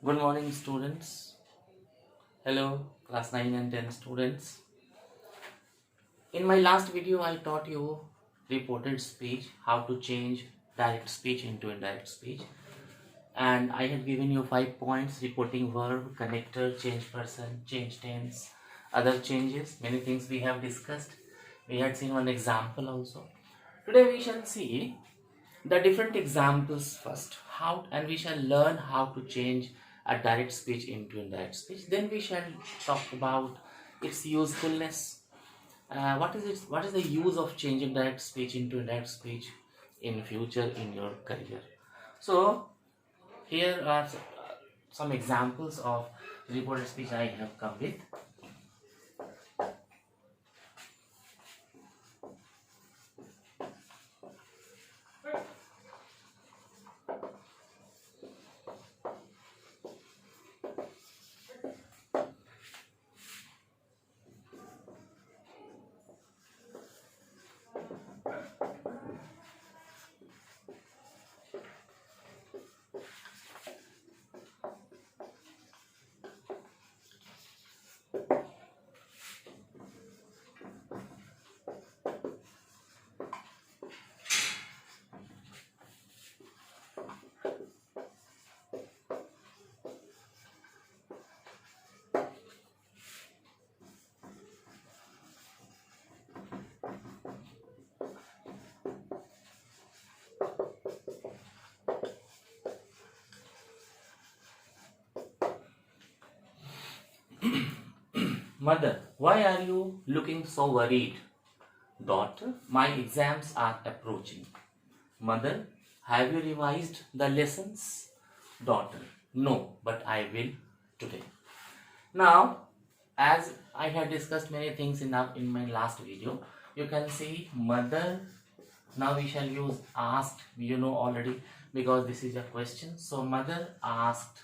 Good morning, students. Hello, class 9 and 10 students. In my last video, I taught you reported speech, how to change direct speech into indirect speech. And I had given you 5 points: reporting verb, connector, change person, change tense, other changes. Many things we have discussed. We had seen one example also. Today we shall see the different examples first, how, and we shall learn how to change a direct speech into indirect speech. Then we shall talk about its usefulness. What is the use of changing direct speech into indirect speech in future in your career? So here are some examples of reported speech I have come with. Mother, why are you looking so worried? Daughter, my exams are approaching. Mother, have you revised the lessons? Daughter, no, but I will today. Now, as I had discussed many things in my last video, you can see mother. Now we shall use asked, you know already, because this is a question. So mother asked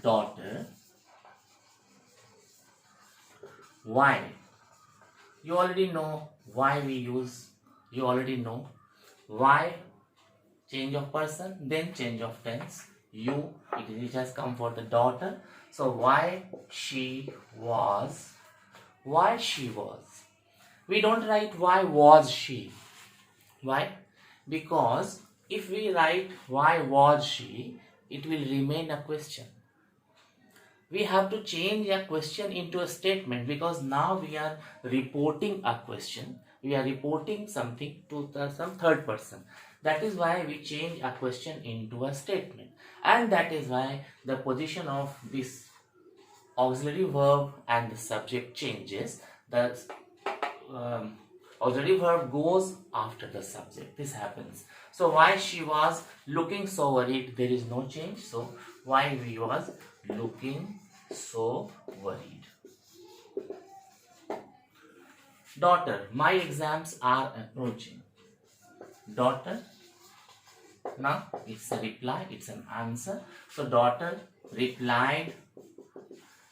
daughter, why? You already know why we use, you already know why, change of person, then change of tense. It has come for the daughter. So why she was, we don't write why was she. Why? Because if we write why was she, it will remain a question. We have to change a question into a statement, because now we are reporting a question. We are reporting something to some third person. That is why we change a question into a statement. And that is why the position of this auxiliary verb and the subject changes. The auxiliary verb goes after the subject. This happens. So why she was looking so worried, there is no change. So why we was looking so worried. Daughter, my exams are approaching. Daughter, now it's a reply, it's an answer. So daughter replied.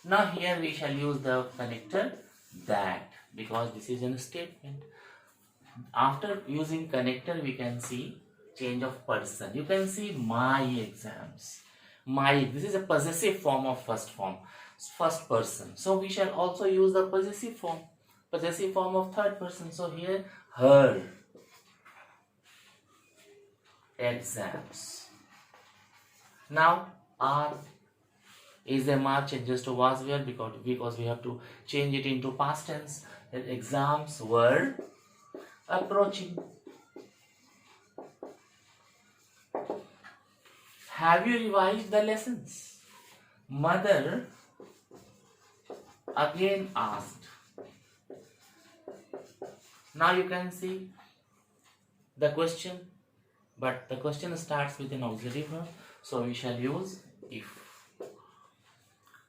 Now here we shall use the connector that, because this is a statement. After using connector, we can see change of person. You can see my exams. My, this is a possessive form of first person. So we shall also use the possessive form of third person. So here her exams. Now are is the mark changes to was were, because we have to change it into past tense. The exams were approaching. Have you revised the lessons? Mother again asked. Now you can see the question, but the question starts with an auxiliary verb, so we shall use if.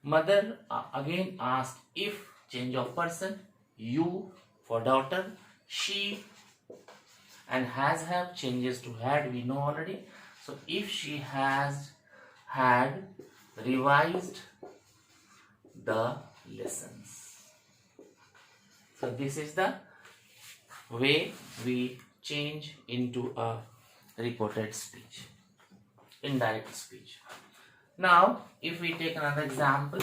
Mother again asked if, change of person, you for daughter, she, and has have changes to had, we know already. So if she had revised the lessons. So this is the way we change into a reported speech, indirect speech. Now, if we take another example,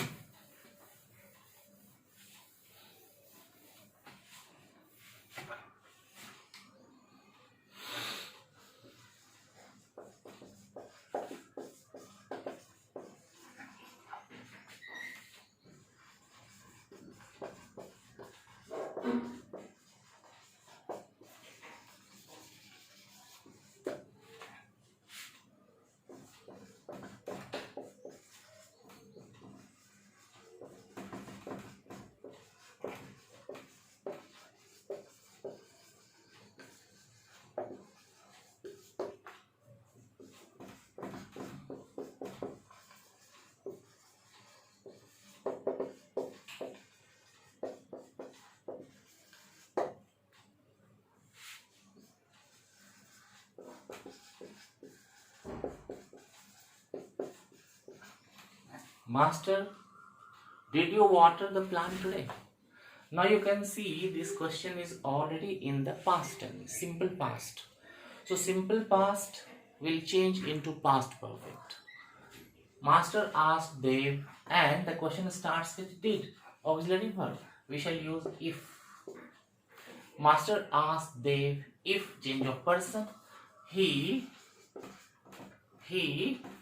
Master, did you water the plant today? Now you can see this question is already in the past tense, simple past. So simple past will change into past perfect. Master asked Dev, and the question starts with did, auxiliary verb. We shall use if. Master asked Dev if, change of person, he,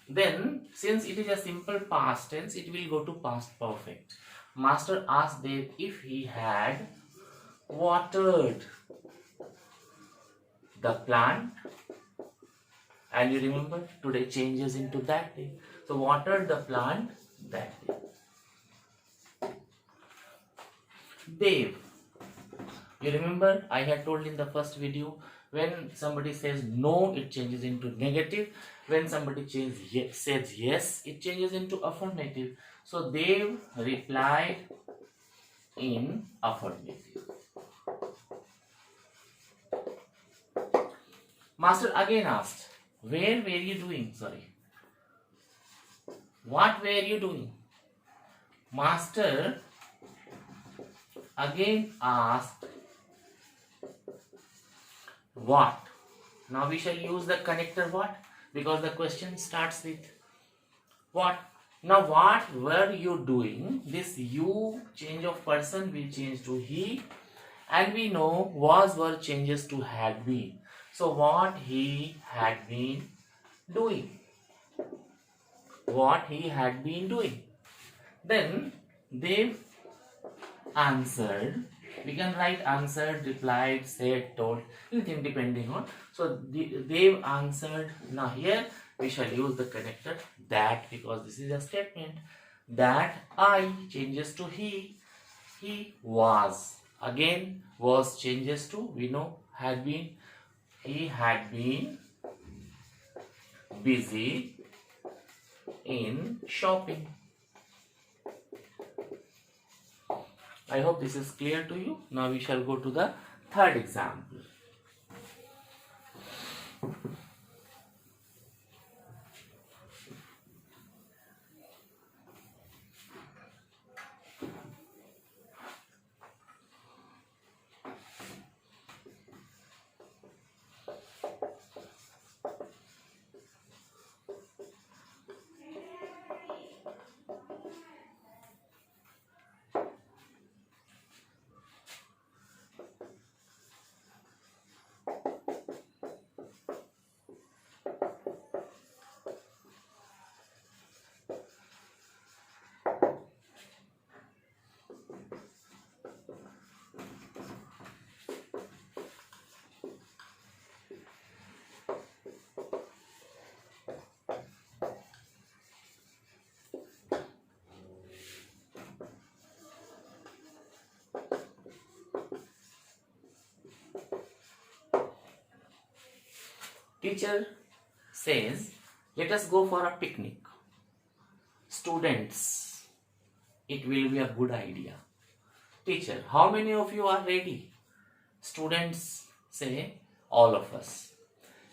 then since it is a simple past tense, it will go to past perfect. Master asked Dev if he had watered the plant, and you remember today changes into that day. So watered the plant that day. Dev, you remember I had told in the first video, when somebody says no, it changes into negative. When somebody says yes, it changes into affirmative. So Dev replied in affirmative. Master again asked, where were you doing? What were you doing? Master again asked what. Now we shall use the connector what, because the question starts with what. Now what were you doing? This you, change of person, will change to he, and we know was were changes to had been. So what he had been doing. What he had been doing. Then they answered. We can write answered, replied, said, told, anything depending on. So they answered. Now here we shall use the connector that, because this is a statement. That I changes to he was. Again was changes to, we know, had been. He had been busy in shopping. I hope this is clear to you. Now we shall go to the third example. Teacher says, let us go for a picnic. Students, it will be a good idea. Teacher, how many of you are ready? Students say, all of us.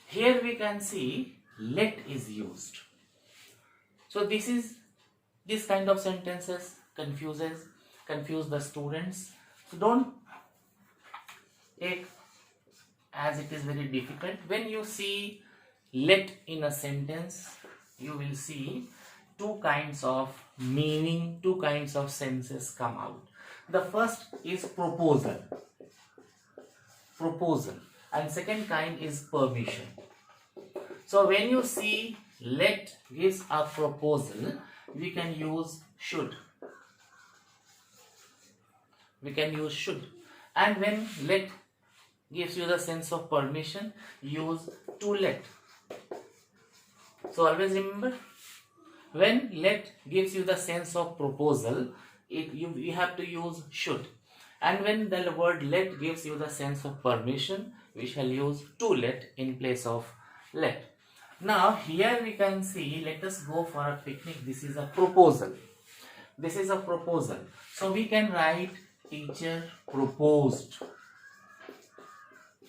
Here we can see let is used. So this kind of sentences confuse the students. So don't take as it is very difficult. When you see let in a sentence, you will see two kinds of meaning, two kinds of senses come out. The first is proposal, and second kind is permission. So when you see let gives a proposal, we can use should. And when let gives you the sense of permission, use to let. So always remember, when let gives you the sense of proposal, you have to use should. And when the word let gives you the sense of permission, we shall use to let in place of let. Now here we can see, let us go for a picnic. This is a proposal. So we can write teacher proposed.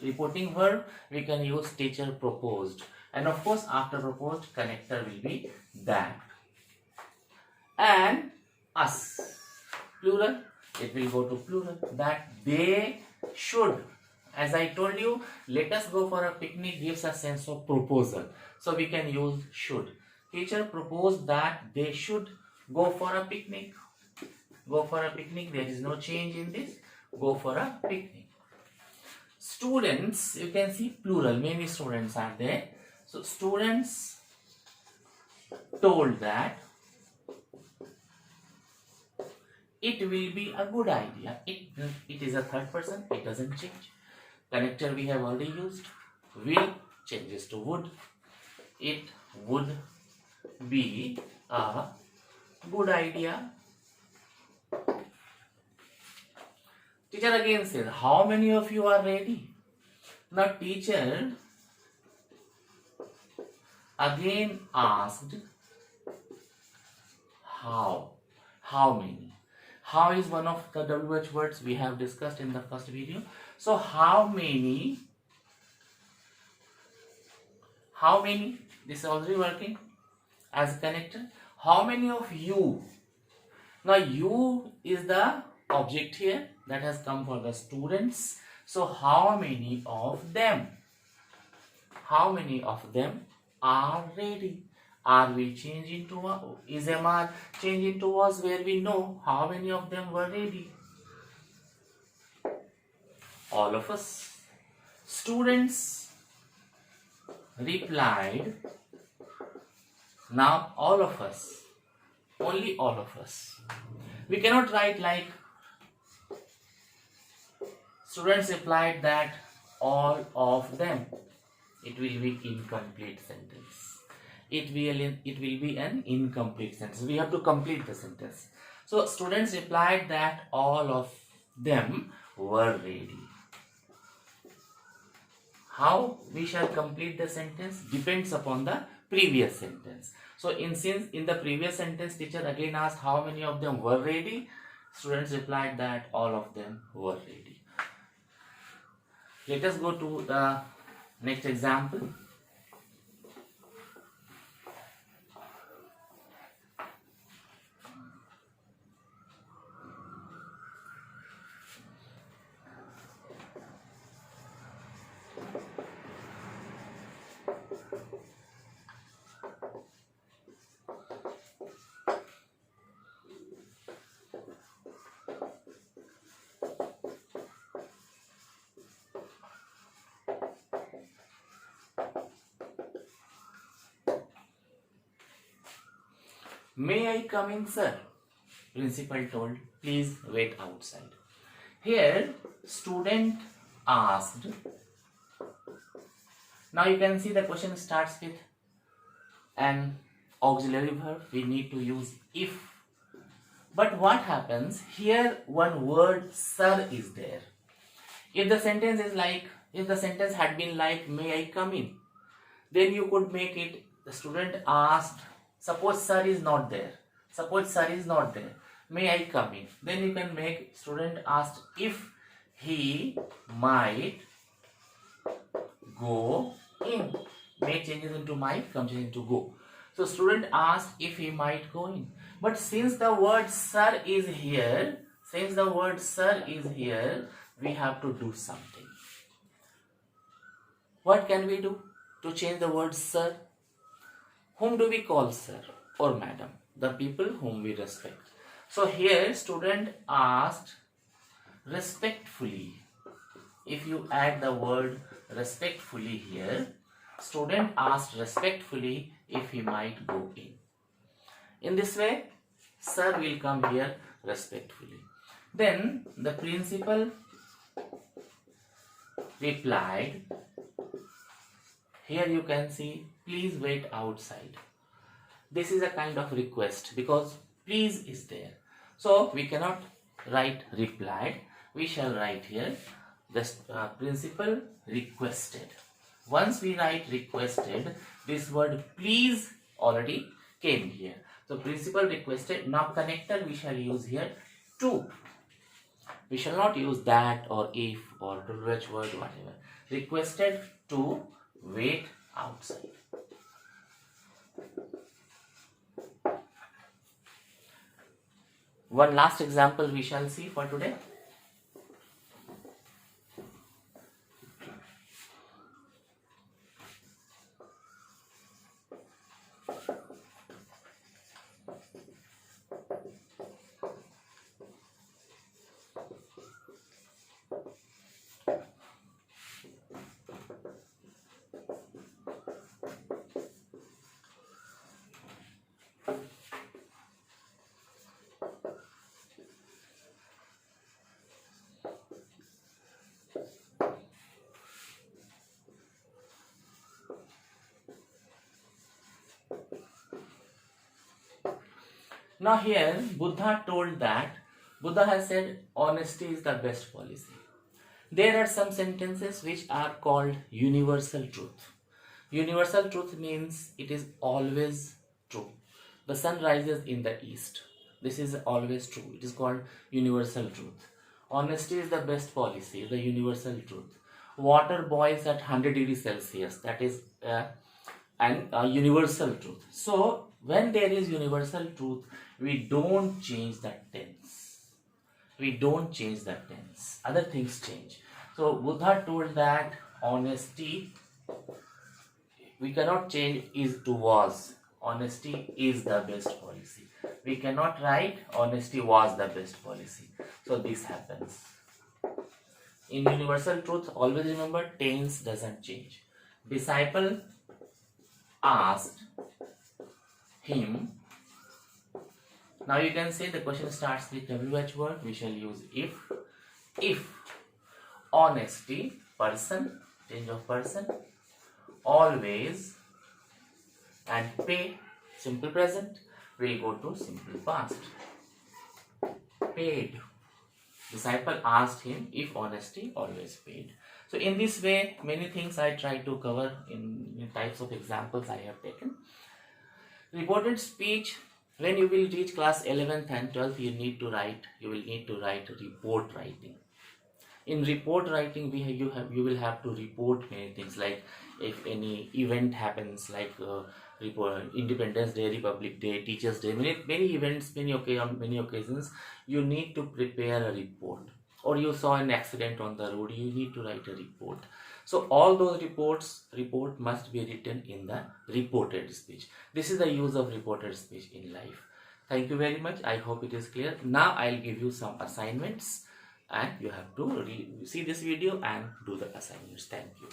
Reporting verb, we can use teacher proposed. And of course, after proposed, connector will be that. And us, plural, it will go to plural, that they should. As I told you, let us go for a picnic gives a sense of proposal. So we can use should. Teacher proposed that they should go for a picnic. There is no change in this. Go for a picnic. Students, you can see plural, many students are there. So students told that it will be a good idea. It is a third person, it doesn't change. Connector we have already used. Will changes to would. It would be a good idea. Teacher again says, how many of you are ready? Now teacher again asked, how many? How is one of the WH words we have discussed in the first video. So how many, this is already working as a connector. How many of you? Now you is the object here that has come for the students. So how many of them? Are ready? Are we changing to a, is MR changing to was where we know how many of them were ready? All of us. Students replied. Now all of us. Only all of us. We cannot write like students replied that all of them. It will be incomplete sentence. It will be an incomplete sentence. We have to complete the sentence. So students replied that all of them were ready. How we shall complete the sentence depends upon the previous sentence. So since in the previous sentence teacher again asked how many of them were ready, students replied that all of them were ready. Let us go to the next example. May I come in, sir? Principal told, please wait outside. Here, student asked. Now you can see the question starts with an auxiliary verb. We need to use if. But what happens? Here one word sir is there. If the sentence is like, if the sentence had been like, may I come in? Then you could make it, the student asked. Suppose sir is not there. May I come in? Then you can make student asked if he might go in. May changes into might, comes into go. So student asked if he might go in. But since the word sir is here, we have to do something. What can we do to change the word sir? Whom do we call sir? or madam, the people whom we respect. So here student asked respectfully. If you add the word respectfully here, student asked respectfully if he might go in. In this way, sir will come here respectfully. Then the principal replied, here you can see, please wait outside. This is a kind of request because please is there. So we cannot write replied. We shall write here the principal requested. Once we write requested, this word please already came here. So principal requested. Now connector we shall use here to. We shall not use that or if or to which word, whatever. Requested to wait outside. One last example we shall see for today. Now here Buddha told that, Buddha has said honesty is the best policy. There are some sentences which are called universal truth. Universal truth means it is always true. The sun rises in the east. This is always true. It is called universal truth. Honesty is the best policy, the universal truth. Water boils at 100 degrees Celsius. That is a universal truth. So when there is universal truth, we don't change that tense. We don't change that tense. Other things change. So Buddha told that honesty, we cannot change is to was. Honesty is the best policy. We cannot write honesty was the best policy. So this happens. In universal truth, always remember tense doesn't change. Disciple asked him. Now you can say the question starts with WH word. We shall use if honesty, person, change of person, always, and pay, simple present, will go to simple past. Paid. Disciple asked him if honesty, always paid. So in this way, many things I try to cover in types of examples I have taken. Reported speech, when you will reach class 11th and 12th, you will need to write report writing. In report writing, you will have to report many things, like if any event happens, like Independence Day, Republic Day, Teachers Day, many events, on many occasions, you need to prepare a report. Or you saw an accident on the road, you need to write a report. So all those report must be written in the reported speech. This is the use of reported speech in life. Thank you very much. I hope it is clear. Now I'll give you some assignments and you have to see this video and do the assignments. Thank you.